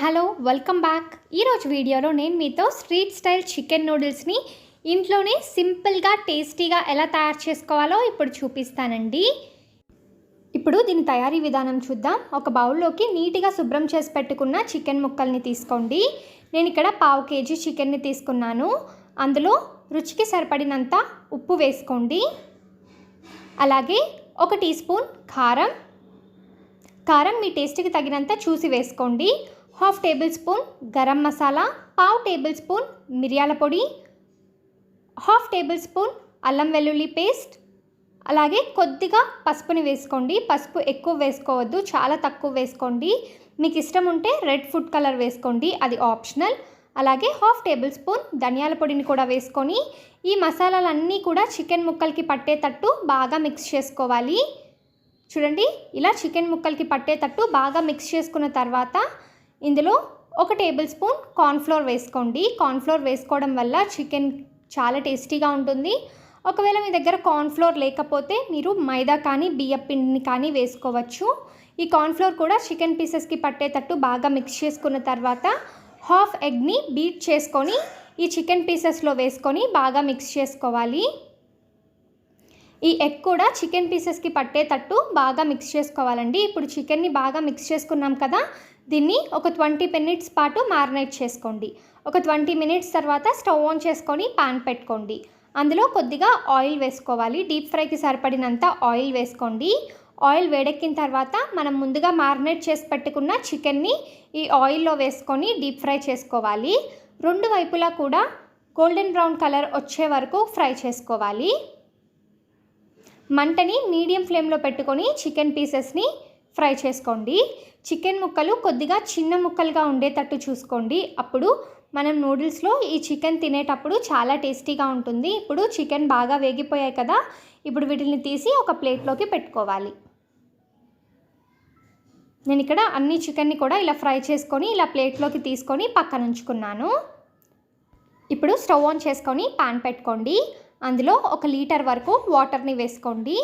Hello welcome back. ఈరోజు వీడియోలో నేను మీతో స్ట్రీట్ స్టైల్ చికెన్ నూడిల్స్ని ఇంట్లోనే సింపుల్గా టేస్టీగా ఎలా తయారు చేసుకోవాలో ఇప్పుడు చూపిస్తానండి. ఇప్పుడు దీని తయారీ విధానం చూద్దాం. ఒక బౌల్లోకి నీట్గా శుభ్రం చేసి పెట్టుకున్న చికెన్ ముక్కల్ని తీసుకోండి. నేను ఇక్కడ 1/2 kg చికెన్ని తీసుకున్నాను. అందులో రుచికి సరిపడినంత ఉప్పు వేసుకోండి. అలాగే 1 టీ స్పూన్ కారం మీ టేస్ట్కి తగినంత చూసి వేసుకోండి. 1/2 table spoon garam masala, 1/2 table spoon మిరియాల పొడి, 1/2 టేబుల్ స్పూన్ అల్లం వెల్లుల్లి పేస్ట్, అలాగే కొద్దిగా పసుపుని వేసుకోండి. పసుపు ఎక్కువ వేసుకోవద్దు, చాలా తక్కువ వేసుకోండి. మీకు ఇష్టం ఉంటే రెడ్ ఫుడ్ కలర్ వేసుకోండి, అది ఆప్షనల్. అలాగే 1/2 టేబుల్ స్పూన్ ధనియాల పొడిని కూడా వేసుకొని ఈ మసాలాలన్నీ కూడా చికెన్ ముక్కలకి పట్టేటట్టు బాగా మిక్స్ చేసుకోవాలి. చూడండి, ఇలా చికెన్ ముక్కలకి పట్టేటట్టు బాగా మిక్స్ చేసుకున్న తర్వాత ఇందులో 1 టేబుల్ స్పూన్ కార్న్ఫ్లోర్ వేసుకోండి. కార్న్ఫ్లోర్ వేసుకోవడం వల్ల చికెన్ చాలా టేస్టీగా ఉంటుంది. ఒకవేళ మీ దగ్గర కార్న్ఫ్లోర్ లేకపోతే మీరు మైదా కానీ బియ్యం పిండిని కానీ వేసుకోవచ్చు. ఈ కార్న్ఫ్లోర్ కూడా చికెన్ పీసెస్కి పట్టేటట్టు బాగా మిక్స్ చేసుకున్న తర్వాత 1/2 ఎగ్ని బీట్ చేసుకొని ఈ చికెన్ పీసెస్లో వేసుకొని బాగా మిక్స్ చేసుకోవాలి. ఈ ఎగ్ కూడా చికెన్ పీసెస్కి పట్టేటట్టు బాగా మిక్స్ చేసుకోవాలండి. ఇప్పుడు చికెన్ని బాగా మిక్స్ చేసుకున్నాం కదా, దీన్ని ఒక 20 మినిట్స్ పాటు మ్యారినేట్ చేసుకోండి. ఒక 20 మినిట్స్ తర్వాత స్టవ్ ఆన్ చేసుకొని పాన్ పెట్టుకోండి. అందులో కొద్దిగా ఆయిల్ వేసుకోవాలి. డీప్ ఫ్రైకి సరిపడినంత ఆయిల్ వేసుకోండి. ఆయిల్ వేడెక్కిన తర్వాత మనం ముందుగా మ్యారినేట్ చేసి పెట్టుకున్న చికెన్ని ఈ ఆయిల్లో వేసుకొని డీప్ ఫ్రై చేసుకోవాలి. 2 వైపులా కూడా గోల్డెన్ బ్రౌన్ కలర్ వచ్చే వరకు ఫ్రై చేసుకోవాలి. మంటని మీడియం ఫ్లేమ్లో పెట్టుకొని చికెన్ పీసెస్ని ఫ్రై చేసుకోండి. చికెన్ ముక్కలు కొద్దిగా చిన్న ముక్కలుగా ఉండేటట్టు చూసుకోండి. అప్పుడు మనం నూడిల్స్లో ఈ చికెన్ తినేటప్పుడు చాలా టేస్టీగా ఉంటుంది. ఇప్పుడు చికెన్ బాగా వేగిపోయాయి కదా, ఇప్పుడు వీటిని తీసి ఒక ప్లేట్లోకి పెట్టుకోవాలి. నేను ఇక్కడ అన్ని చికెన్ని కూడా ఇలా ఫ్రై చేసుకొని ఇలా ప్లేట్లోకి తీసుకొని పక్కన ఉంచుకున్నాను. ఇప్పుడు స్టవ్ ఆన్ చేసుకొని పాన్ పెట్టుకోండి. అందులో 1 లీటర్ వరకు వాటర్ని వేసుకోండి.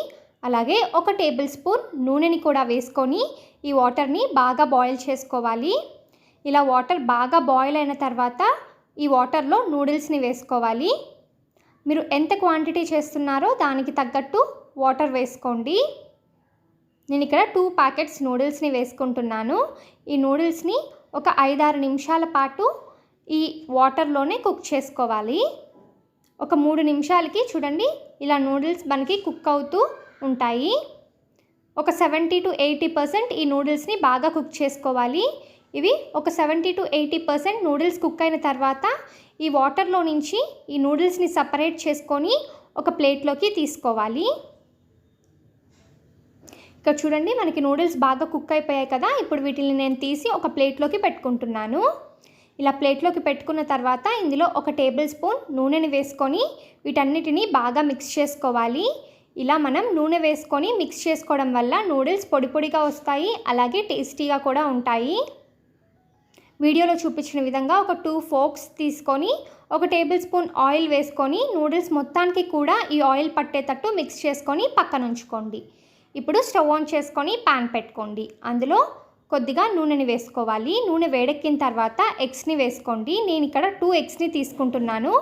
అలాగే 1 టేబుల్ స్పూన్ నూనెని కూడా వేసుకొని ఈ వాటర్ని బాగా బాయిల్ చేసుకోవాలి. ఇలా వాటర్ బాగా బాయిల్ అయిన తర్వాత ఈ వాటర్లో నూడిల్స్ని వేసుకోవాలి. మీరు ఎంత క్వాంటిటీ చేస్తున్నారో దానికి తగ్గట్టు వాటర్ వేసుకోండి. నేను ఇక్కడ 2 ప్యాకెట్స్ నూడిల్స్ని వేసుకుంటున్నాను. ఈ నూడిల్స్ని ఒక 5-6 నిమిషాల పాటు ఈ వాటర్లోనే కుక్ చేసుకోవాలి. ఒక 3 నిమిషాలకి చూడండి ఇలా నూడిల్స్ మనకి కుక్ అవుతూ ఉంటాయి. ఒక 70 to 80% ఈ నూడిల్స్ని బాగా కుక్ చేసుకోవాలి. ఇవి ఒక 70 to 80% నూడిల్స్ కుక్ అయిన తర్వాత ఈ వాటర్లో నుంచి ఈ నూడిల్స్ని సపరేట్ చేసుకొని ఒక ప్లేట్లోకి తీసుకోవాలి. ఇక్కడ చూడండి మనకి నూడిల్స్ బాగా కుక్ అయిపోయాయి కదా, ఇప్పుడు వీటిని నేను తీసి ఒక ప్లేట్లోకి పెట్టుకుంటున్నాను. ఇలా ప్లేట్లోకి పెట్టుకున్న తర్వాత ఇందులో 1 టేబుల్ స్పూన్ నూనెని వేసుకొని వీటన్నిటిని బాగా మిక్స్ చేసుకోవాలి. ఇలా మనం నూనె వేసుకొని మిక్స్ చేసుకోవడం వల్ల నూడిల్స్ పొడి పొడిగా వస్తాయి, అలాగే టేస్టీగా కూడా ఉంటాయి. వీడియోలో చూపించిన విధంగా ఒక 2 ఫోర్క్స్ తీసుకొని 1 టేబుల్ స్పూన్ ఆయిల్ వేసుకొని నూడిల్స్ మొత్తానికి కూడా ఈ ఆయిల్ పట్టేటట్టు మిక్స్ చేసుకొని పక్కన ఉంచుకోండి. ఇప్పుడు స్టవ్ ఆన్ చేసుకొని పాన్ పెట్టుకోండి. అందులో కొద్దిగా నూనెని వేసుకోవాలి. నూనె వేడెక్కిన తర్వాత ఎగ్స్ని వేసుకోండి. నేను ఇక్కడ 2 ఎగ్స్ని తీసుకుంటున్నాను.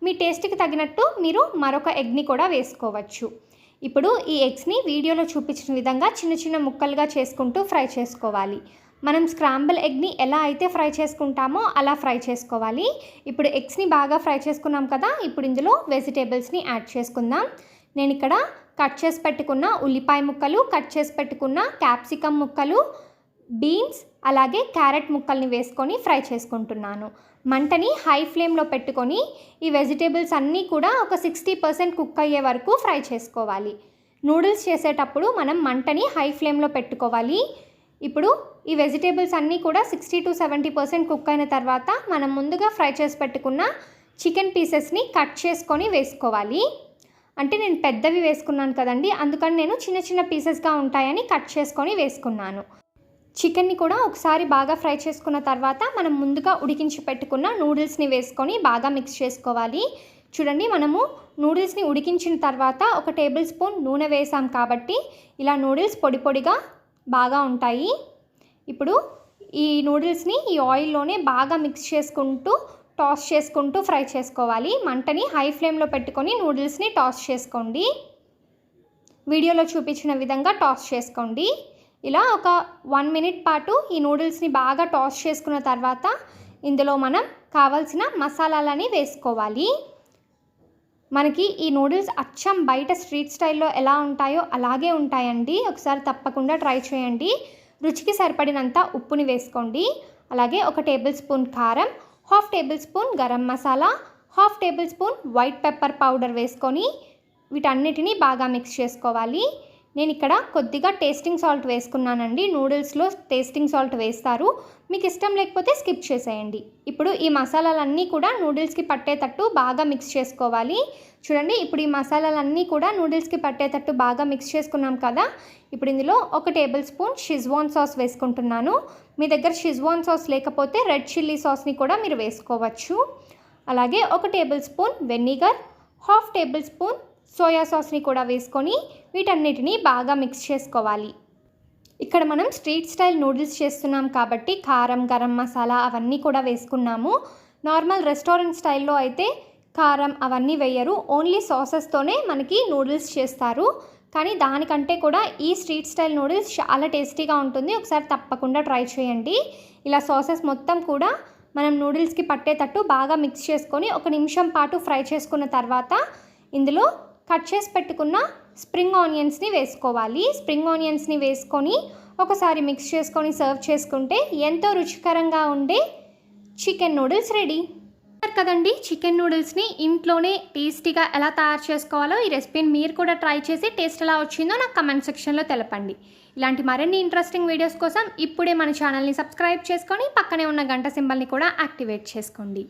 మీ టేస్ట్కి తగినట్టు మీరు మరొక ఎగ్ని కూడా వేసుకోవచ్చు. ఇప్పుడు ఈ ఎగ్స్ని వీడియోలో చూపించిన విధంగా చిన్న చిన్న ముక్కలుగా చేసుకుంటూ ఫ్రై చేసుకోవాలి. మనం స్క్రాంబుల్ ఎగ్ని ఎలా అయితే ఫ్రై చేసుకుంటామో అలా ఫ్రై చేసుకోవాలి. ఇప్పుడు ఎగ్స్ని బాగా ఫ్రై చేసుకున్నాం కదా, ఇప్పుడు ఇందులో వెజిటేబుల్స్ని యాడ్ చేసుకుందాం. నేను ఇక్కడ కట్ చేసి పెట్టుకున్న ఉల్లిపాయ ముక్కలు, కట్ చేసి పెట్టుకున్న క్యాప్సికమ్ ముక్కలు, బీన్స్ అలాగే క్యారెట్ ముక్కల్ని వేసుకొని ఫ్రై చేసుకుంటున్నాను. మంటని హై ఫ్లేమ్లో పెట్టుకొని ఈ వెజిటేబుల్స్ అన్నీ కూడా ఒక 60% కుక్ అయ్యే వరకు ఫ్రై చేసుకోవాలి. నూడిల్స్ చేసేటప్పుడు మనం మంటని హై ఫ్లేమ్లో పెట్టుకోవాలి. ఇప్పుడు ఈ వెజిటేబుల్స్ అన్నీ కూడా 60 to 70% కుక్ అయిన తర్వాత మనం ముందుగా ఫ్రై చేసి పెట్టుకున్న చికెన్ పీసెస్ని కట్ చేసుకొని వేసుకోవాలి. అంటే నేను పెద్దవి వేసుకున్నాను కదండి, అందుకని నేను చిన్న చిన్న పీసెస్గా ఉంటాయని కట్ చేసుకొని వేసుకున్నాను. చికెన్ని కూడా ఒకసారి బాగా ఫ్రై చేసుకున్న తర్వాత మనం ముందుగా ఉడికించి పెట్టుకున్న నూడిల్స్ని వేసుకొని బాగా మిక్స్ చేసుకోవాలి. చూడండి, మనము నూడిల్స్ని ఉడికించిన తర్వాత 1 టేబుల్ స్పూన్ నూనె వేసాం కాబట్టి ఇలా నూడిల్స్ పొడి పొడిగా బాగా ఉంటాయి. ఇప్పుడు ఈ నూడిల్స్ని ఈ ఆయిల్లోనే బాగా మిక్స్ చేసుకుంటూ టాస్ చేసుకుంటూ ఫ్రై చేసుకోవాలి. మంటని హై ఫ్లేమ్లో పెట్టుకొని నూడిల్స్ని టాస్ చేసుకోండి. వీడియోలో చూపించిన విధంగా టాస్ చేసుకోండి. ఇలా ఒక 1 మినిట్ పాటు ఈ నూడిల్స్ని బాగా టాస్ చేసుకున్న తర్వాత ఇందులో మనం కావాల్సిన మసాలాలని వేసుకోవాలి. మనకి ఈ నూడిల్స్ అచ్చం బయట స్ట్రీట్ స్టైల్లో ఎలా ఉంటాయో అలాగే ఉంటాయండి. ఒకసారి తప్పకుండా ట్రై చేయండి. రుచికి సరిపడినంత ఉప్పుని వేసుకోండి. అలాగే 1 టేబుల్ స్పూన్ కారం, 1/2 table spoon garam masala, 1/2 table spoon white pepper powder వేసుకొని వీటన్నిటిని బాగా మిక్స్ చేసుకోవాలి. నేను ఇక్కడ కొద్దిగా టేస్టింగ్ సాల్ట్ వేసుకున్నానండి. నూడిల్స్లో టేస్టింగ్ సాల్ట్ వేస్తారు, మీకు ఇష్టం లేకపోతే స్కిప్ చేసేయండి. ఇప్పుడు ఈ మసాలాలన్నీ కూడా నూడిల్స్కి పట్టేటట్టు బాగా మిక్స్ చేసుకోవాలి. చూడండి, ఇప్పుడు ఈ మసాలాలన్నీ కూడా నూడిల్స్కి పట్టేటట్టు బాగా మిక్స్ చేసుకున్నాం కదా. ఇప్పుడు ఇందులో 1 టేబుల్ స్పూన్ షిజ్వాన్ సాస్ వేసుకుంటున్నాను. మీ దగ్గర షిజ్వాన్ సాస్ లేకపోతే రెడ్ చిల్లీ సాస్ని కూడా మీరు వేసుకోవచ్చు. అలాగే 1 tablespoon vinegar, 1/2 tablespoon soya సాస్ని కూడా వేసుకొని వీటన్నిటిని బాగా మిక్స్ చేసుకోవాలి. ఇక్కడ మనం స్ట్రీట్ స్టైల్ నూడిల్స్ చేస్తున్నాం కాబట్టి కారం, గరం మసాలా అవన్నీ కూడా వేసుకున్నాము. నార్మల్ రెస్టారెంట్ స్టైల్లో అయితే కారం అవన్నీ వేయరు, ఓన్లీ సాసెస్తోనే మనకి నూడిల్స్ చేస్తారు. కానీ దానికంటే కూడా ఈ స్ట్రీట్ స్టైల్ నూడిల్స్ చాలా టేస్టీగా ఉంటుంది. ఒకసారి తప్పకుండా ట్రై చేయండి. ఇలా సాసెస్ మొత్తం కూడా మనం నూడిల్స్కి పట్టేటట్టు బాగా మిక్స్ చేసుకొని 1 నిమిషం పాటు ఫ్రై చేసుకున్న తర్వాత ఇందులో కట్ చేసి పెట్టుకున్న స్ప్రింగ్ ఆనియన్స్ని వేసుకోవాలి. స్ప్రింగ్ ఆనియన్స్ని వేసుకొని ఒకసారి మిక్స్ చేసుకొని సర్వ్ చేసుకుంటే ఎంతో రుచికరంగా ఉండే చికెన్ నూడిల్స్ రెడీ కదండి. చికెన్ నూడిల్స్ని ఇంట్లోనే టేస్టీగా ఎలా తయారు చేసుకోవాలో ఈ రెసిపీని మీరు కూడా ట్రై చేసి టేస్ట్ ఎలా వచ్చిందో నాకు కమెంట్ సెక్షన్లో తెలపండి. ఇలాంటి మరిన్ని ఇంట్రెస్టింగ్ వీడియోస్ కోసం ఇప్పుడే మన ఛానల్ని సబ్స్క్రైబ్ చేసుకొని పక్కనే ఉన్న గంట సింబల్ని కూడా యాక్టివేట్ చేసుకోండి.